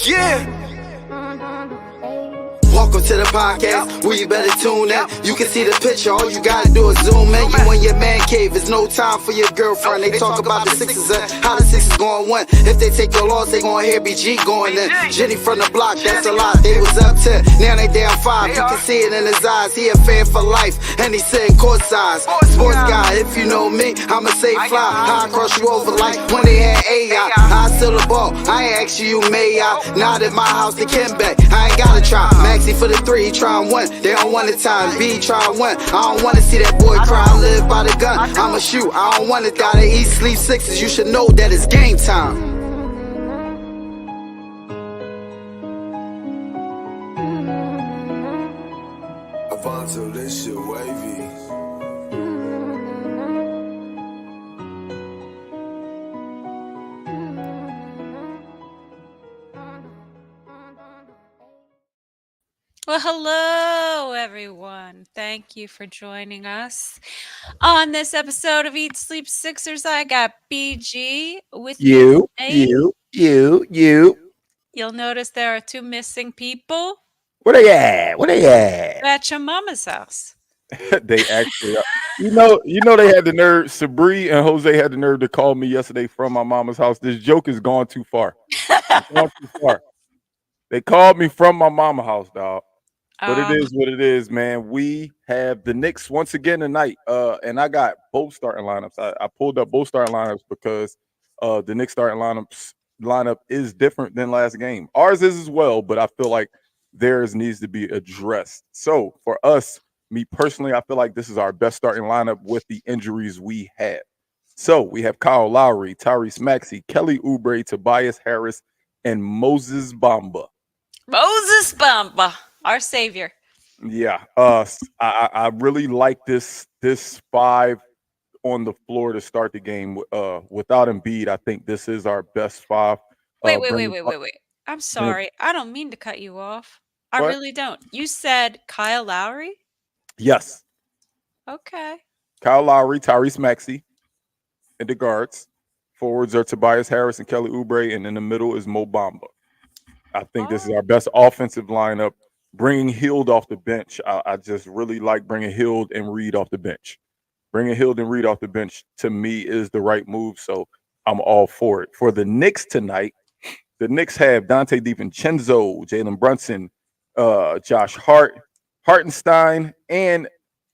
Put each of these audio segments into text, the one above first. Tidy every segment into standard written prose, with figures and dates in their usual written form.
Yeah. Welcome to the podcast, where you better tune in. You can see the picture, all you gotta do is zoom in. You in your man cave, it's no time for your girlfriend. They talk about the Sixers and how the Sixers gon' win. If they take your loss, they gon' hear BG going in. Jenny from the block, that's a lot. They was up 10, now they down 5. You can see it in his eyes, he a fan for life, and he sitting court size. Sports guy, if you know me, I'ma say fly. I cross you over like when they had AI. I still the ball, I ain't ask you may I. Not at my house, the Kimbe, I ain't gotta try. Maxi for the 3, he tryin' one. They don't want the time. B try one. I don't wanna see that boy cry. I live by the gun. I'ma shoot. I don't wanna die. To eat, sleep sixes. You should know that it's game time. Avanto, this shit wavy. Well, hello, everyone. Thank you for joining us on this episode of Eat, Sleep, Sixers. I got BG with You. You'll notice there are 2 missing people Where they at? at your mama's house. They actually are. You know they had the nerve. Sabri and Jose had the nerve to call me yesterday from my mama's house. This joke has gone too far. It's gone too far. They called me from my mama's house, dog. But it is what it is, man. We have the Knicks once again tonight. And I got both starting lineups. I pulled up both starting lineups because the Knicks starting lineup is different than last game. Ours is as well, but I feel like theirs needs to be addressed. So for us, me personally, I feel like this is our best starting lineup with the injuries we have. So we have Kyle Lowry, Tyrese Maxey, Kelly Oubre, Tobias Harris, and Moses Bamba. Moses Bamba, our savior. Yeah, I really like this 5 on the floor to start the game. Without Embiid, I think this is our best 5. Wait. I'm sorry. I don't mean to cut you off. I What? really don't. You said Kyle Lowry? Yes, Okay. Kyle Lowry, Tyrese Maxey in the guards. Forwards are Tobias Harris and Kelly Oubre, and in the middle is Mo Bamba. I think this is our best offensive lineup. Bringing Hield off the bench, I just really like bringing Hield and Reed off the bench. Bringing Hield and Reed off the bench, to me, is the right move, so I'm all for it. For the Knicks tonight, the Knicks have Dante DiVincenzo, Jalen Brunson, Josh Hart, Hartenstein, and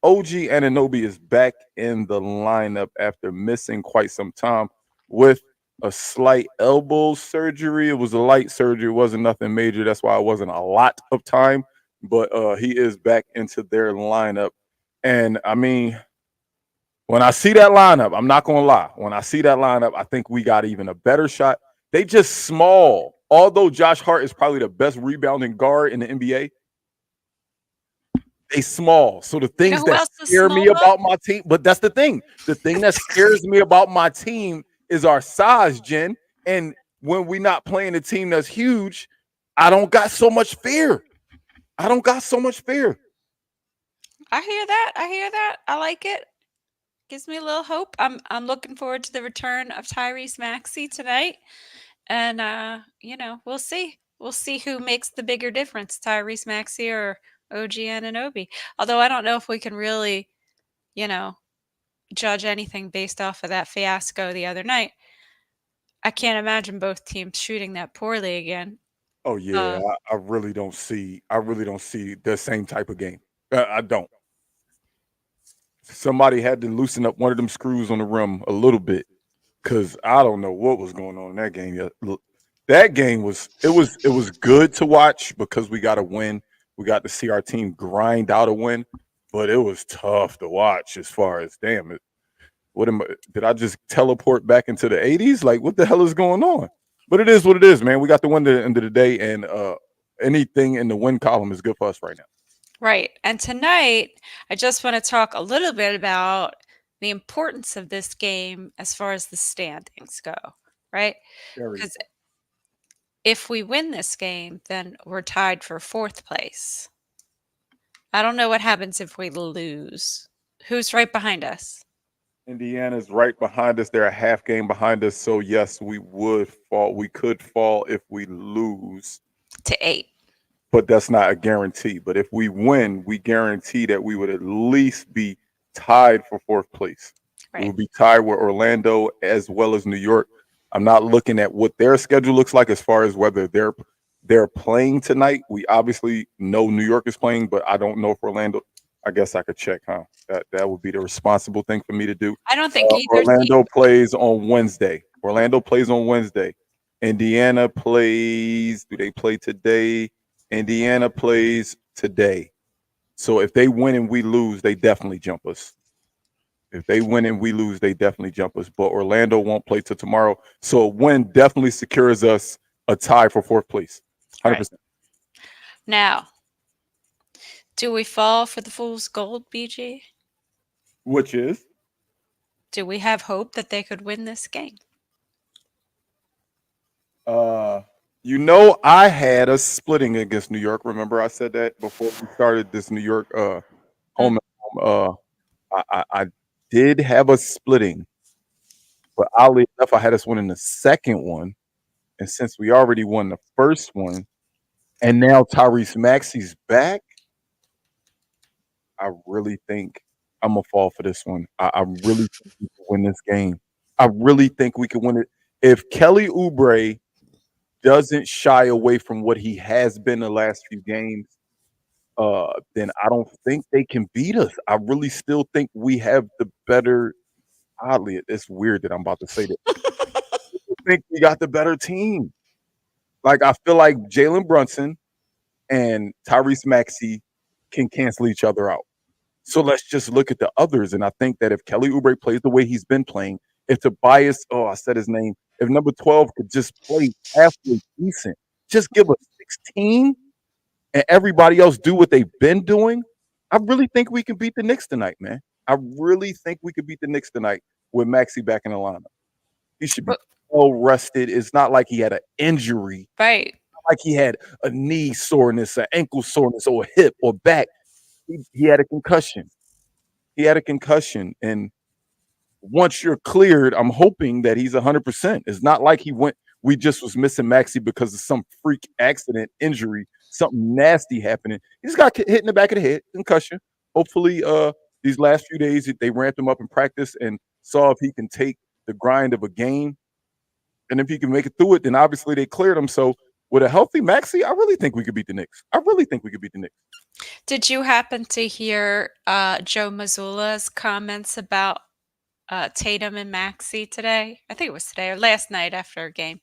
OG Anunoby is back in the lineup after missing quite some time with a slight elbow surgery. It was a light surgery. It wasn't nothing major. That's why it wasn't a lot of time. But he is back into their lineup. And, I mean, when I see that lineup, I'm not going to lie. When I see that lineup, I think we got even a better shot. They just small. Although Josh Hart is probably the best rebounding guard in the NBA, they small. So the things that scare me about my team, but that's the thing. The thing that scares me about my team is our size, Jen. And when we're not playing a team that's huge, I don't got so much fear. I hear that. I like it. Gives me a little hope. I'm looking forward to the return of Tyrese Maxey tonight. And we'll see. We'll see who makes the bigger difference, Tyrese Maxey or OG Anunoby. Although I don't know if we can really, judge anything based off of that fiasco the other night. I can't imagine both teams shooting that poorly again. Oh yeah, I really don't see the same type of game. I don't. Somebody had to loosen up one of them screws on the rim a little bit, because I don't know what was going on in that game. That game was good to watch because we got a win. We got to see our team grind out a win, but it was tough to watch as far as did I just teleport back into the 80s? Like, what the hell is going on? But it is what it is, man. We got the win at the end of the day, and anything in the win column is good for us right now. Right. And tonight, I just want to talk a little bit about the importance of this game as far as the standings go, right? Because if we win this game, then we're tied for 4th place. I don't know what happens if we lose. Who's right behind us? Indiana's right behind us. They're a half game behind us. So, yes, we would fall. We could fall if we lose. to 8. But that's not a guarantee. But if we win, we guarantee that we would at least be tied for 4th place. We Right. would be tied with Orlando as well as New York. I'm not looking at what their schedule looks like as far as whether they're playing tonight. We obviously know New York is playing, but I don't know if Orlando. I guess I could check, huh? That would be the responsible thing for me to do. I don't think either team. Orlando plays on Wednesday. Indiana plays. Do they play today? Indiana plays today. So if they win and we lose, they definitely jump us. If they win and we lose, they definitely jump us. But Orlando won't play till tomorrow. So a win definitely secures us a tie for 4th place. 100%. Right. Now, do we fall for the fool's gold, BG? Which is? Do we have hope that they could win this game? I had us splitting against New York. Remember I said that before we started this New York home and home. I did have us splitting, but oddly enough, I had us winning the second one. And since we already won the first one, and now Tyrese Maxey's back, I really think I'm gonna fall for this one. I really think we can win this game. I really think we can win it. If Kelly Oubre doesn't shy away from what he has been the last few games, then I don't think they can beat us. I really still think we have the better. Oddly, it's weird that I'm about to say that. I think we got the better team. Like, I feel like Jalen Brunson and Tyrese Maxey can cancel each other out. So let's just look at the others. And I think that if Kelly Oubre plays the way he's been playing, if Tobias, I said his name, if number 12 could just play halfway decent, just give us 16 and everybody else do what they've been doing, I really think we can beat the Knicks tonight, man. I really think we could beat the Knicks tonight with Maxey back in the lineup. He should be well rested. It's not like he had an injury. Right. Not like he had a knee soreness, an ankle soreness, or a hip or back. He had a concussion. And once you're cleared, I'm hoping that he's 100%. It's not like we just was missing Maxey because of some freak accident, injury, something nasty happening. He just got hit in the back of the head, concussion. Hopefully, these last few days, they ramped him up in practice and saw if he can take the grind of a game. And if he can make it through it, then obviously they cleared him. So with a healthy Maxey, I really think we could beat the Knicks. Did you happen to hear Joe Mazzulla's comments about Tatum and Maxey today? I think it was today or last night after a game.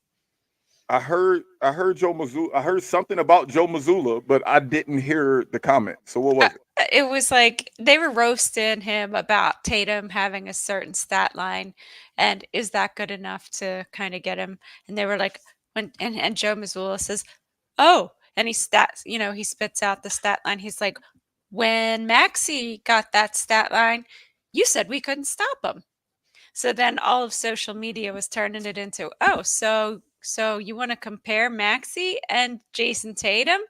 I heard Joe Mazzulla. I heard something about Joe Mazzulla, but I didn't hear the comment. So what was it? It was like they were roasting him about Tatum having a certain stat line, and is that good enough to kind of get him? And they were like, and Joe Mazzulla says, "Oh," and he spits out the stat line. He's like, "When Maxey got that stat line, you said we couldn't stop him." So then all of social media was turning it into, "Oh, so you want to compare Maxey and Jason Tatum?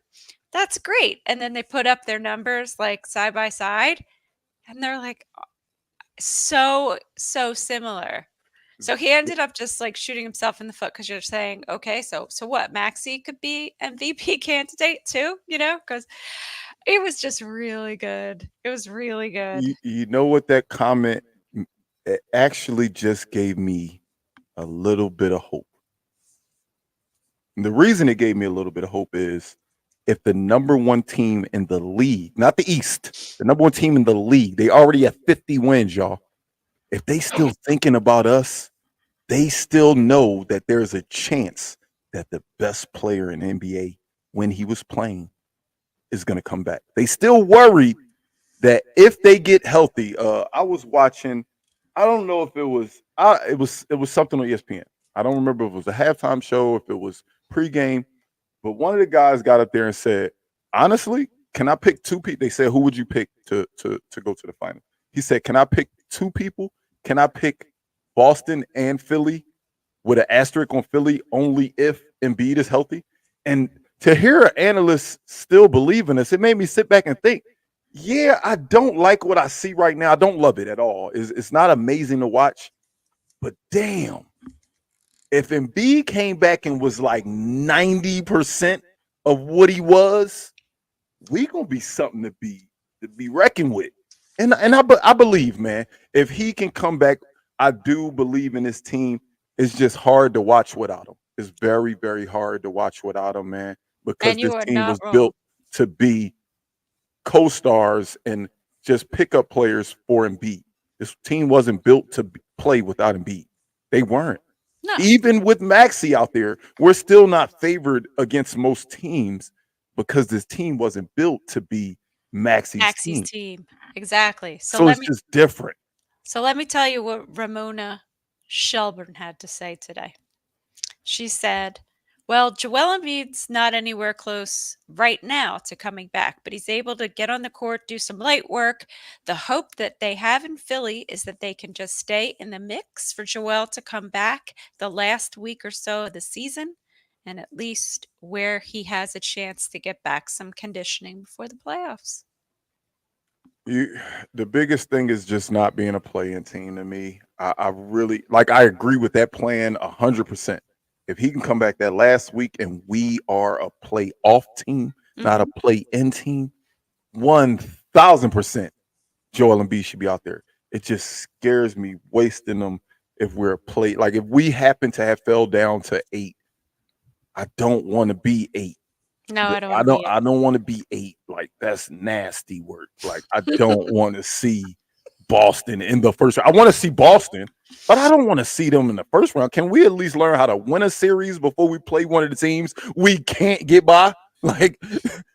That's great." And then they put up their numbers like side by side, and they're like so similar. So he ended up just like shooting himself in the foot because you're saying, okay, so what? Maxey could be MVP candidate too, because it was just really good. It was really good. You know what that comment it actually just gave me a little bit of hope. And the reason it gave me a little bit of hope is if the number one team in the league, not the East, the number one team in the league, they already have 50 wins, y'all. If they still thinking about us, they still know that there's a chance that the best player in NBA when he was playing is going to come back. They still worry that if they get healthy, I was watching, I don't know if it was something on ESPN. I don't remember if it was a halftime show, if it was pregame, but one of the guys got up there and said, honestly, can I pick two people? They said, who would you pick to go to the final? He said, can I pick two people? Can I pick Boston and Philly with an asterisk on Philly only if Embiid is healthy? And to hear an analyst still believe in us, it made me sit back and think, yeah, I don't like what I see right now. I don't love it at all. It's not amazing to watch, but damn, if Embiid came back and was like 90% of what he was, we gonna be something to be reckoned with. And I believe, man, if he can come back, I do believe in this team. It's just hard to watch without him. It's very, very hard to watch without him, man, because And this you are team not was wrong. built to be co-stars and just pickup players for Embiid. This team wasn't built to play without Embiid. They weren't. No, Even with Maxi out there, we're still not favored against most teams because this team wasn't built to be Maxi's Maxi's team. team. Exactly. So it's just different. So let me tell you what Ramona Shelburne had to say today. She said, well, Joel Embiid's not anywhere close right now to coming back, but he's able to get on the court, do some light work. The hope that they have in Philly is that they can just stay in the mix for Joel to come back the last week or so of the season, and at least where he has a chance to get back some conditioning before the playoffs. You, the biggest thing is just not being a play-in team to me. I really like. I agree with that plan 100%. If he can come back that last week and we are a play-off team, not a Mhm. play-in team, 1,000%, Joel Embiid should be out there. It just scares me wasting them if we're a play. Like if we happen to have fell down to 8, I don't want to be 8. No, I don't I want to don't be I don't want to be 8. Like that's nasty work. Like I don't want to see Boston in the first round. I want to see Boston, but I don't want to see them in the first round. Can we at least learn how to win a series before we play one of the teams we can't get by? Like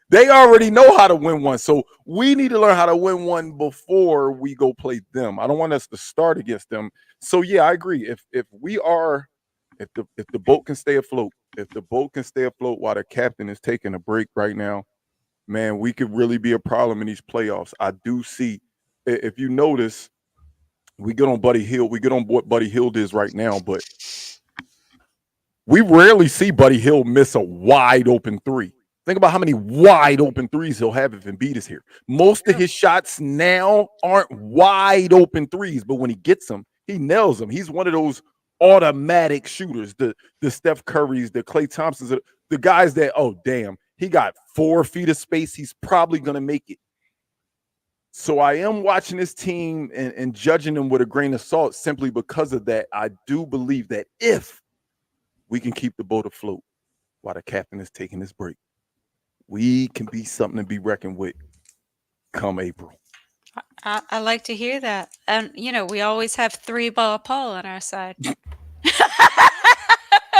they already know how to win one. So we need to learn how to win one before we go play them. I don't want us to start against them. So yeah, I agree. If we are if the boat can stay afloat, if the boat can stay afloat while the captain is taking a break right now, man, we could really be a problem in these playoffs. I do see, if you notice, we get on Buddy Hill. We get on what Buddy Hill is right now, but we rarely see Buddy Hill miss a wide open three. Think about how many wide open threes he'll have if Embiid is here. Most of his shots now aren't wide open threes, but when he gets them, he nails them. He's one of those automatic shooters, the Steph Currys, the Klay Thompsons, the guys that, oh, damn, he got 4 feet of space. He's probably going to make it. So I am watching this team and judging them with a grain of salt simply because of that. I do believe that if we can keep the boat afloat while the captain is taking his break, we can be something to be reckoned with come April. I like to hear that. And, we always have 3-ball Paul on our side.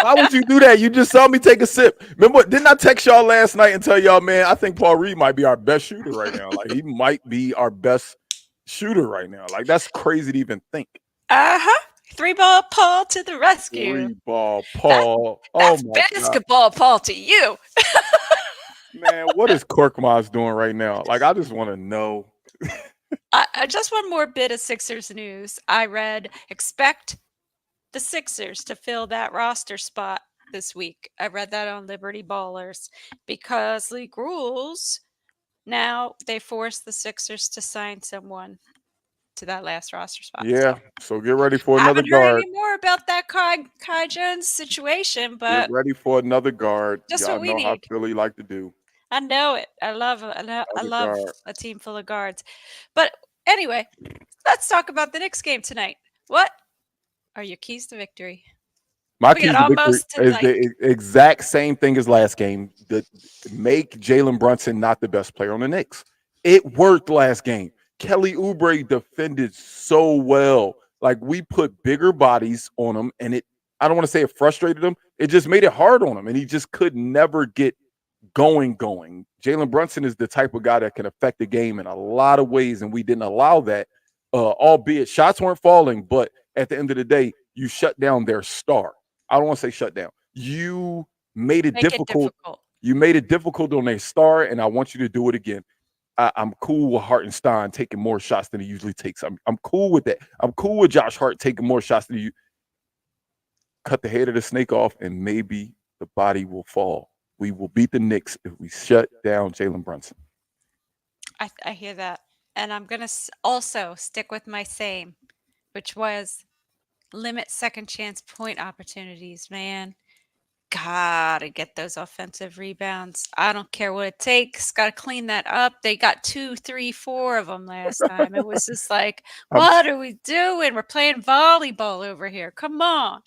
Why would you do that? You just saw me take a sip. Remember, didn't I text y'all last night and tell y'all, man, I think Paul Reed might be our best shooter right now. Like, he might be our best shooter right now. Like, that's crazy to even think. Uh-huh. 3-ball Paul to the rescue. 3-ball That, Paul. Oh, that's my God. basketball Paul to you. Man, what is Korkmaz doing right now? Like, I just want to know. Just one more bit of Sixers news. I read, expect the Sixers to fill that roster spot this week. I read that on Liberty Ballers because league rules, now they force the Sixers to sign someone to that last roster spot. Yeah, so get ready for I another haven't heard guard. any more about that Kai Jones situation, Get but ready for another guard. just Y'all what we know how need. Philly like to do. I know it. I Another love guard. a team full of guards. But anyway, let's talk about the Knicks game tonight. What are your keys to victory? My We got keys to victory almost is tonight. the exact same thing as last game. Make Jalen Brunson not the best player on the Knicks. It worked last game. Kelly Oubre defended so well. Like we put bigger bodies on him, and I don't want to say it frustrated him. It just made it hard on him, and he just could never get going. Jalen Brunson is the type of guy that can affect the game in a lot of ways, and we didn't allow that. Albeit shots weren't falling, but at the end of the day, you shut down their star. I don't want to say shut down. You made it Make it difficult. difficult. You made it difficult on their star, and I want you to do it again. I'm cool with Hartenstein taking more shots than he usually takes. I'm cool with that. I'm cool with Josh Hart taking more shots than you. Cut the head of the snake off, and maybe the body will fall. We will beat the Knicks if we shut down Jalen Brunson. I hear that. And I'm going to also stick with my same, which was limit second chance point opportunities, man. gotta get those offensive rebounds. I don't care what it takes. Gotta clean that up. They got 2, 3, 4 of them last time. It was just like, I'm what are we doing? We're playing volleyball over here. Come on.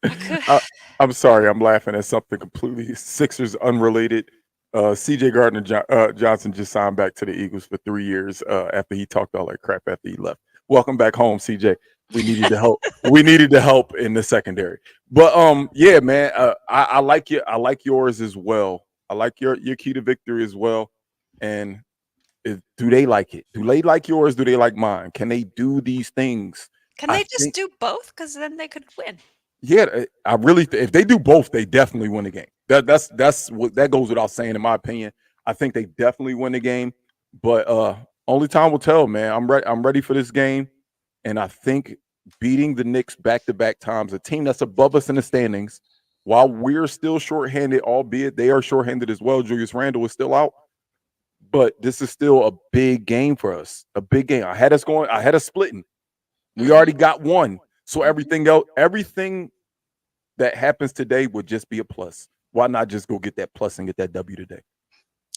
I could. I, I'm sorry, I'm laughing at something completely Sixers unrelated. CJ Johnson just signed back to the Eagles for 3 years after he talked all that crap after he left. Welcome back home, CJ. We needed the help. We needed the help in the secondary. But yeah, man, I like you. I like yours as well. I like your key to victory as well. And do they like it? Do they like yours? Do they like mine? Can they do these things? Can I they just think, do both? Because then they could win. yeah, I really. If they do both, they definitely win the game. That's what that goes without saying, in my opinion. I think they definitely win the game, but only time will tell, man. I'm ready. I'm ready for this game, and I think beating the Knicks back to back times, a team that's above us in the standings, while we're still shorthanded, albeit they are shorthanded as well. Julius Randle is still out, but this is still a big game for us. A big game. I had us going. I had us splitting. We already got one. So everything else, everything that happens today would just be a plus. Why not just go get that plus and get that W today?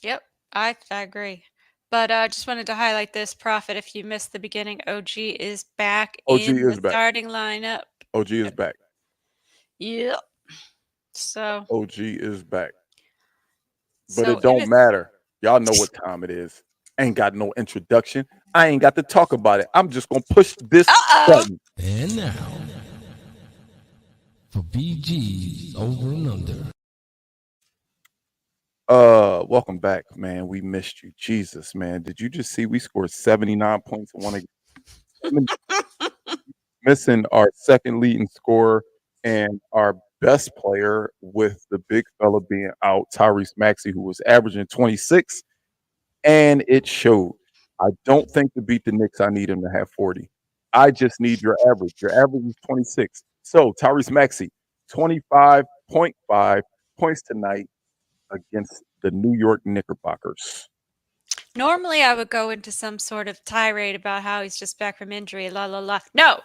Yep, I agree. But I just wanted to highlight this, Prophet. If you missed the beginning, OG is back OG in the is back. starting lineup. OG is back. Yep. So, OG is back. But so it don't matter. Y'all know what time it is. Ain't got no introduction. I ain't got to talk about it. I'm just gonna push this button. And now for BG's Over and Under. Welcome back, man. We missed you. Jesus, man. Did you just see we scored 79 points in one game? Missing our second leading scorer and our best player with the big fella being out, Tyrese Maxey, who was averaging 26, and it showed. I don't think to beat the Knicks, I need him to have 40. I just need your average. Your average is 26. So Tyrese Maxey, 25.5 points tonight against the New York Knickerbockers. normally I would go into some sort of tirade about how he's just back from injury, la la la. No,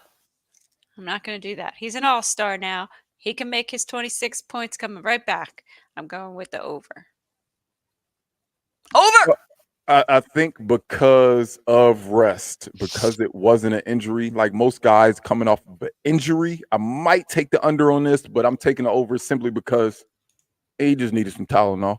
I'm not going to do that. He's an all-star now. He can make his 26 points coming right back. I'm going with the over. Over. I think because of rest, because it wasn't an injury, like most guys coming off of an injury, I might take the under on this, but I'm taking the over simply because he just needed some Tylenol.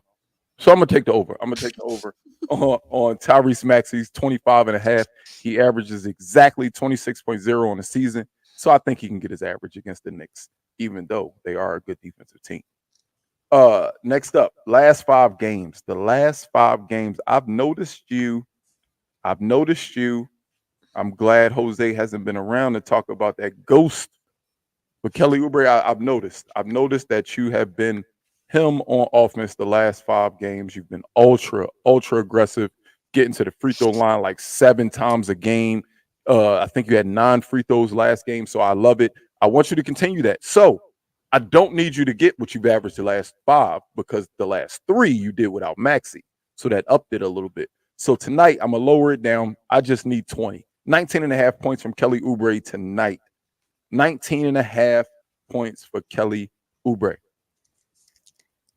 So I'm going to take the over. I'm going to take the over on Tyrese Maxey's 25.5. He averages exactly 26.0 on the season. So I think he can get his average against the Knicks, even though they are a good defensive team. Next up, last 5 games. The last 5 games, I've noticed you. I'm glad Jose hasn't been around to talk about that ghost. But Kelly Oubre, I've noticed that you have been him on offense the last 5 games. You've been ultra aggressive, getting to the free throw line like 7 times a game. I think you had 9 free throws last game, so I love it. I want you to continue that. So I don't need you to get what you've averaged the last 5 because the last 3 you did without Maxey. So that upped it a little bit. So tonight I'm going to lower it down. I just need 20. 19.5 points from Kelly Oubre tonight. 19.5 points for Kelly Oubre.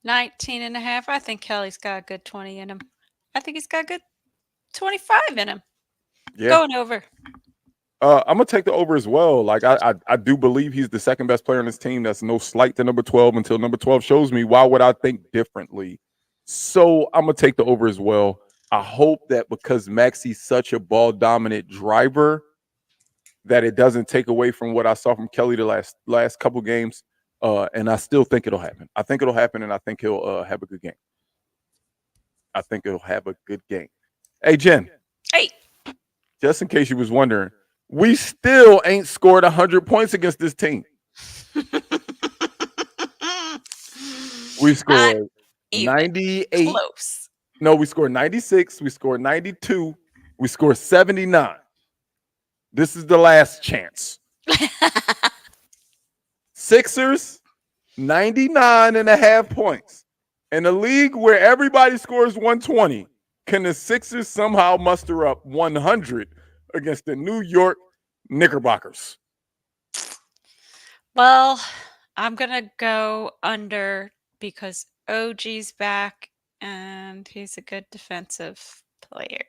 19.5. I think Kelly's got a good 20 in him. I think he's got a good 25 in him. Yeah. Going over. I'm gonna take the over as well. Like I do believe he's the second best player on this team. That's no slight to number 12 until number 12 shows me. Why would I think differently? So I'm gonna take the over as well. I hope that because Maxey's such a ball dominant driver, that it doesn't take away from what I saw from Kelly the last couple games. And I still think it'll happen. I think it'll happen, and I think he'll have a good game. I think it'll have a good game. Hey, Jen. Hey. Just in case you was wondering, we still ain't scored 100 points against this team. We scored 98. Close. No, we scored 96. We scored 92. We scored 79. This is the last chance. Sixers, 99.5 points. In a league where everybody scores 120, can the Sixers somehow muster up 100 against the New York Knickerbockers? Well, I'm gonna go under because OG's back and he's a good defensive player.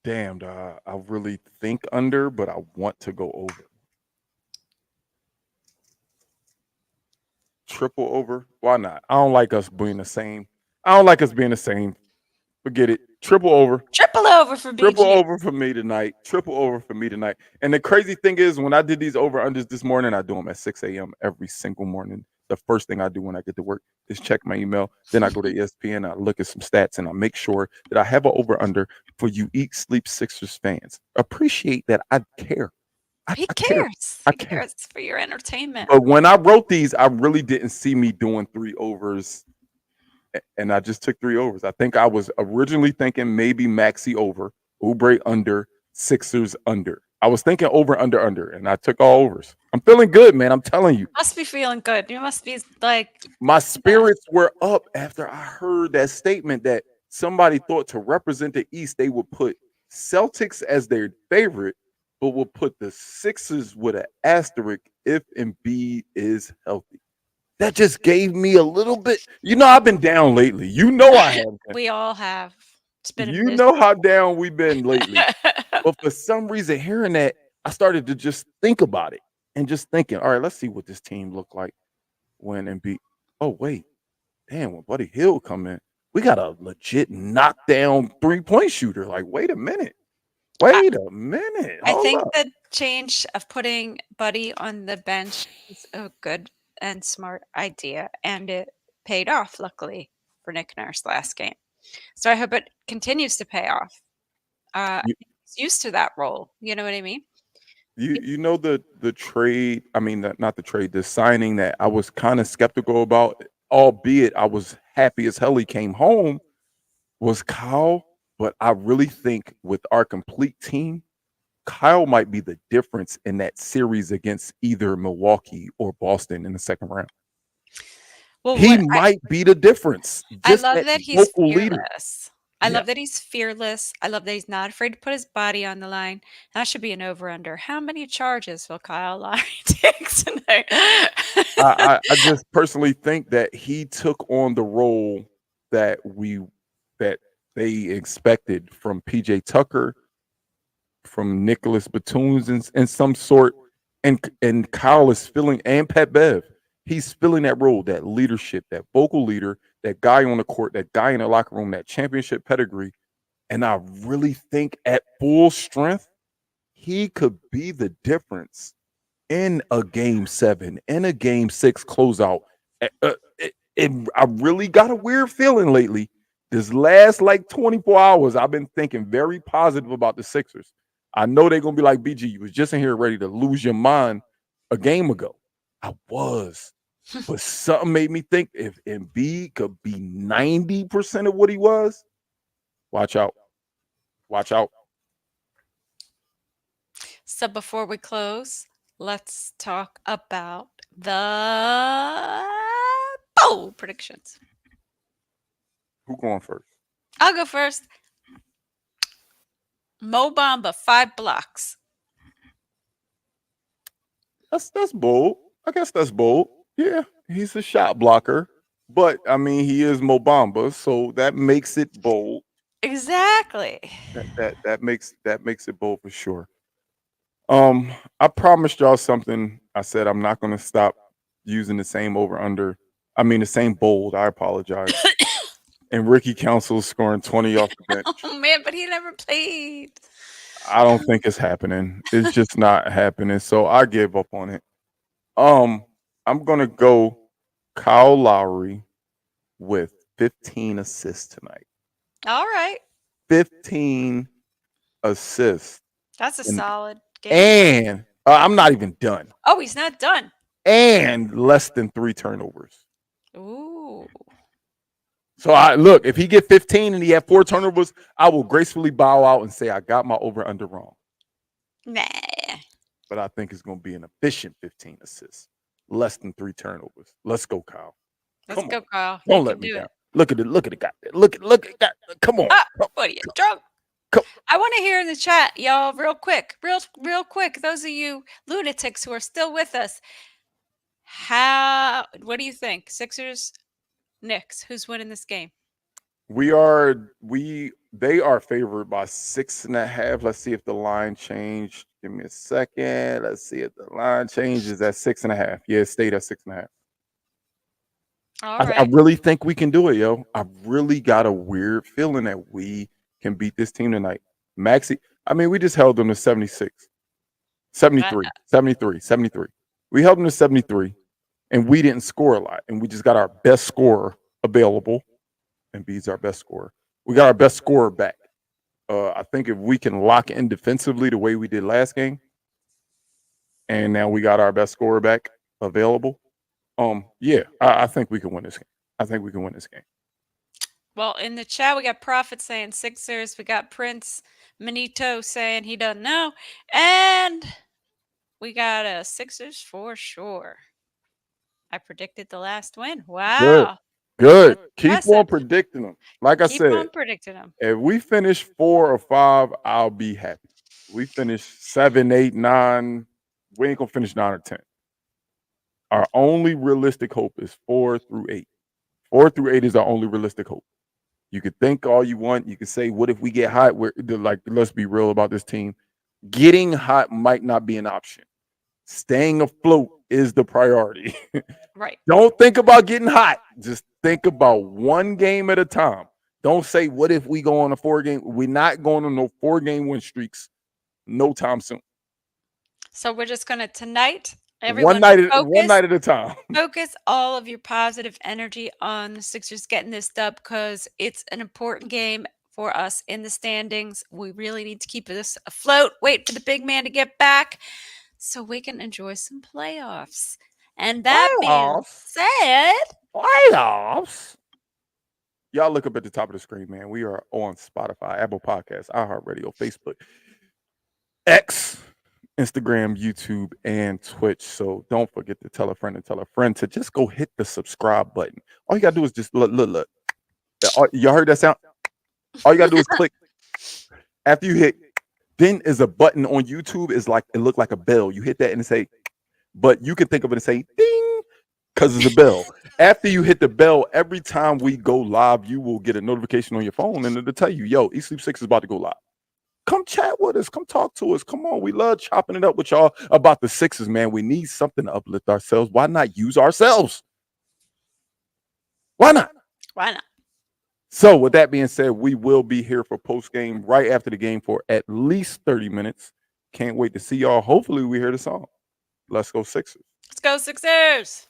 Damn, dog. I really think under, but I want to go over. Triple over? Why not? I don't like us being the same. I don't like us being the same. Forget it. Triple over. Triple over for Triple BG. over for me tonight. Triple over for me tonight. And the crazy thing is, when I did these over unders this morning, I do them at 6 a.m. every single morning. The first thing I do when I get to work is check my email. Then I go to ESPN, I look at some stats, and I make sure that I have an over under for you Eat Sleep Sixers fans. Appreciate that I care. He I care. cares. I He care. cares for your entertainment. But when I wrote these, I really didn't see me doing 3 overs. And I just took 3 overs. I think I was originally thinking maybe Maxi over, Oubre under, Sixers under. I was thinking over, under, and I took all overs. I'm feeling good, man. I'm telling you. Must be feeling good. You must be like, My spirits were up after I heard that statement that somebody thought to represent the East, they would put Celtics as their favorite, but will put the Sixers with an asterisk if Embiid is healthy. That just gave me a little bit. You know, I've been down lately. You know, I have. Been. we all have. It's been a You know how down we've been lately. But for some reason, hearing that, I started to just think about it and just thinking, all right, let's see what this team looked like when Embiid. Oh, wait. Damn, when Buddy Hield come in, we got a legit knockdown 3-point shooter. Like, wait a minute. Wait a minute. I Hold think up. the change of putting Buddy on the bench is a good and smart idea, and it paid off, luckily, for Nick Nurse last game. So I hope it continues to pay off. You- He's used to that role. You know what I mean? You know the trade, I mean not the trade, the signing that I was kind of skeptical about, albeit I was happy as hell he came home, was Kyle. But I really think with our complete team, Kyle might be the difference in that series against either Milwaukee or Boston in the second round. Well, He what might be the difference. I Just love that he's vocal leader. fearless. I Yeah. love that he's fearless. I love that he's not afraid to put his body on the line. That should be an over/under. How many charges will Kyle Lowry take tonight? I just personally think that he took on the role that they expected from PJ Tucker, from Nicholas Batum's in some sort, and Kyle is feeling, and Pat Bev, he's feeling that role, that leadership, that vocal leader, that guy on the court, that guy in the locker room, that championship pedigree. And I really think at full strength, he could be the difference in a game 7, in a game 6 closeout. I really got a weird feeling lately. This last like 24 hours, I've been thinking very positive about the Sixers. I know they're gonna be like, BG, you was just in here ready to lose your mind a game ago. I was, but something made me think if Embiid could be 90% of what he was, watch out. Watch out. So before we close, let's talk about the bowl predictions. Who going first? I'll go first. Mo Bamba, 5 blocks. That's bold. I guess that's bold. Yeah, he's a shot blocker, but I mean he is Mo Bamba, so that makes it bold. Exactly. That makes it bold for sure. I promised y'all something. I said I'm not going to stop using the same over under. I mean the same bold. I apologize. And Ricky Council scoring 20 off the bench. Oh man, but he never played. I don't think it's happening. It's just not happening. So I gave up on it. I'm gonna go Kyle Lowry with 15 assists tonight. All right. 15 assists. That's a solid game. And I'm not even done. Oh, he's not done. And less than 3 turnovers. Ooh. So I look, if he get 15 and he have 4 turnovers, I will gracefully bow out and say I got my over under wrong. Nah. But I think it's going to be an efficient 15 assists, less than 3 turnovers. Let's go, Kyle. Let's Come go, on. Kyle. Don't You let can me do down. it. Look at it. Look at it. Come on. Ah, what are you drunk? I want to hear in the chat, y'all, real quick. Real quick. Those of you lunatics who are still with us. What do you think? Sixers, Knicks, who's winning this game? They are favored by 6.5. Let's see if the line changed. Give me a second. Let's see if the line changes at 6.5. Yeah, it stayed at 6.5. All I right. really think we can do it, yo. I really got a weird feeling that we can beat this team tonight. Maxi, I mean, we just held them to 76, 73, 73, 73. We held them to 73, and we didn't score a lot, and we just got our best scorer available, and B's our best scorer. We got our best scorer back. I think if we can lock in defensively the way we did last game, and now we got our best scorer back available, yeah, I think we can win this game. I think we can win this game. Well, in the chat, we got Prophet saying Sixers. We got Prince Manito saying he doesn't know. And we got a Sixers for sure. I predicted the last win. Wow. Good. That's Keep impressive. on predicting them. Like I Keep said, on predicting them. if we finish 4 or 5, I'll be happy. We finish 7, 8, 9. We ain't gonna finish 9 or 10. Our only realistic hope is 4 through 8. 4 through 8 is our only realistic hope. You could think all you want. You could say, "What if we get hot?" Let's be real about this team. Getting hot might not be an option. Staying afloat is the priority. Right. Don't think about getting hot. Just think about one game at a time. Don't say, "What if we go on a 4-game?" We're not going on no 4-game win streaks no time soon. So we're just going to tonight, One everyone night focus at a time. focus all of your positive energy on the Sixers getting this dub because it's an important game for us in the standings. We really need to keep this afloat, wait for the big man to get back so we can enjoy some playoffs. And that being said, Playoffs. Y'all look up at the top of the screen, man. We are on Spotify, Apple Podcasts, iHeartRadio, Facebook, X, Instagram, YouTube, and Twitch. So don't forget to tell a friend to just go hit the subscribe button. All you gotta do is just look. Y'all heard that sound? All you gotta do is click. After you hit, then is a button on YouTube. Is like it looked like a bell. You hit that and say, but you can think of it and say ding, because it's a bell. After you hit the bell, every time we go live, you will get a notification on your phone and it'll tell you, "Yo, Eat Sleep 6 is about to go live." Come chat with us. Come talk to us. Come on. We love chopping it up with y'all about the Sixers, man. We need something to uplift ourselves. Why not use ourselves? Why not? why not? So, with that being said, we will be here for post game right after the game for at least 30 minutes. Can't wait to see y'all. Hopefully, we hear the song. Let's go Sixers. Let's go Sixers.